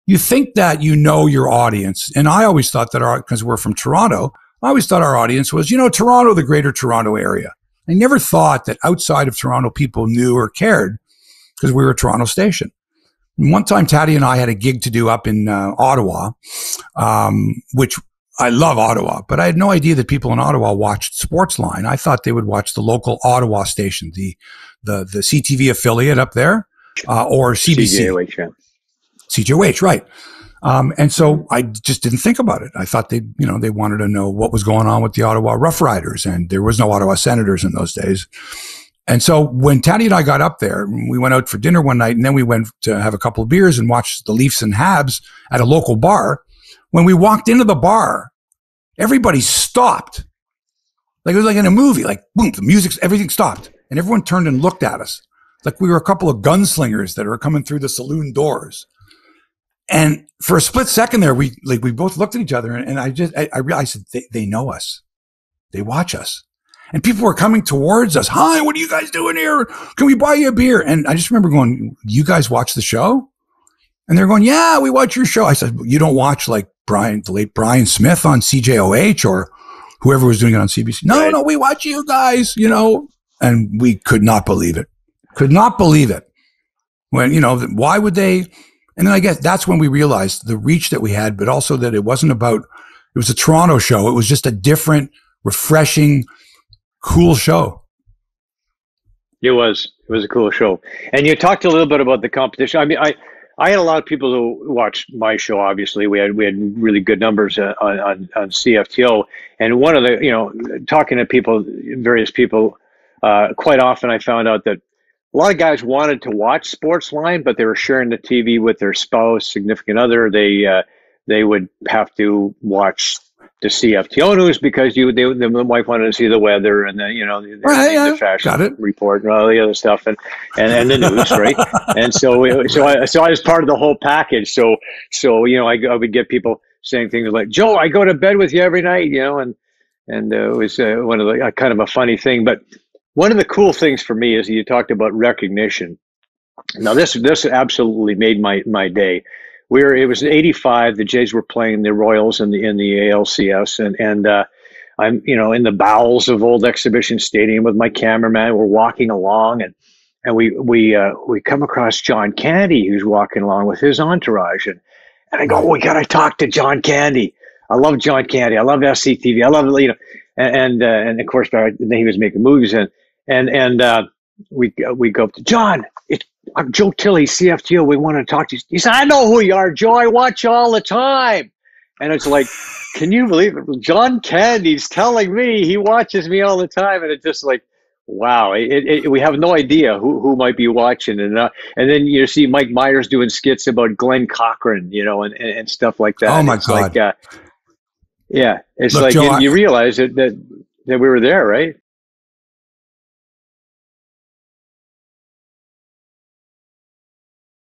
you think that you know your audience. And I always thought that because we're from Toronto, I always thought our audience was, Toronto, the greater Toronto area. I never thought that outside of Toronto people knew or cared because we were a Toronto station. And one time, Taddy and I had a gig to do up in Ottawa, which I love Ottawa, but I had no idea that people in Ottawa watched Sportsline. I thought they would watch the local Ottawa station, the CTV affiliate up there, or CBC. CJOH, yeah. CJOH, right. And so I just didn't think about it. I thought they wanted to know what was going on with the Ottawa Rough Riders, and there was no Ottawa Senators in those days. And so when Taddy and I got up there, we went out for dinner one night, and then we went to have a couple of beers and watched the Leafs and Habs at a local bar. When we walked into the bar, everybody stopped. Like it was like in a movie, like boom, the music, everything stopped. And everyone turned and looked at us like we were a couple of gunslingers that are coming through the saloon doors. And for a split second there, we both looked at each other, and I realized they know us. They watch us. And people were coming towards us. Hi, what are you guys doing here? Can we buy you a beer? And I just remember going, you guys watch the show? And they're going, yeah, we watch your show. I said, you don't watch like the late Brian Smith on CJOH or whoever was doing it on CBC. No, we watch you guys, and we could not believe it. Could not believe it. When, why would they? And then I guess that's when we realized the reach that we had, but also that it was a Toronto show. It was just a different, refreshing, cool show. It was a cool show. And you talked a little bit about the competition. I mean, I had a lot of people who watched my show. Obviously, we had really good numbers on CFTO. And one of the, talking to various people, quite often I found out that a lot of guys wanted to watch Sportsline, but they were sharing the TV with their spouse, significant other. They would have to watch the CFTO news because the wife wanted to see the weather and the fashion report and all the other stuff and the news, right? And so I was part of the whole package. So I would get people saying things like, "Joe, I go to bed with you every night," and it was one of the kind of a funny thing. But one of the cool things for me is you talked about recognition. Now this absolutely made my day. It was '85. The Jays were playing the Royals in the ALCS, and I'm in the bowels of Old Exhibition Stadium with my cameraman. We're walking along, and we come across John Candy, who's walking along with his entourage, and I go, we gotta talk to John Candy. I love John Candy. I love SCTV. I love and of course then he was making movies and we go up to John. I'm Joe Tilley, CFTO. We want to talk to you. He said, I know who you are, Joe. I watch you all the time. And it's like, can you believe it? John Candy's telling me he watches me all the time. And it's just like, wow. We have no idea who might be watching. And then you see Mike Myers doing skits about Glenn Cochran, and stuff like that. Oh, my it's God. Like, yeah. It's Look, like Joe, you realize that we were there, right?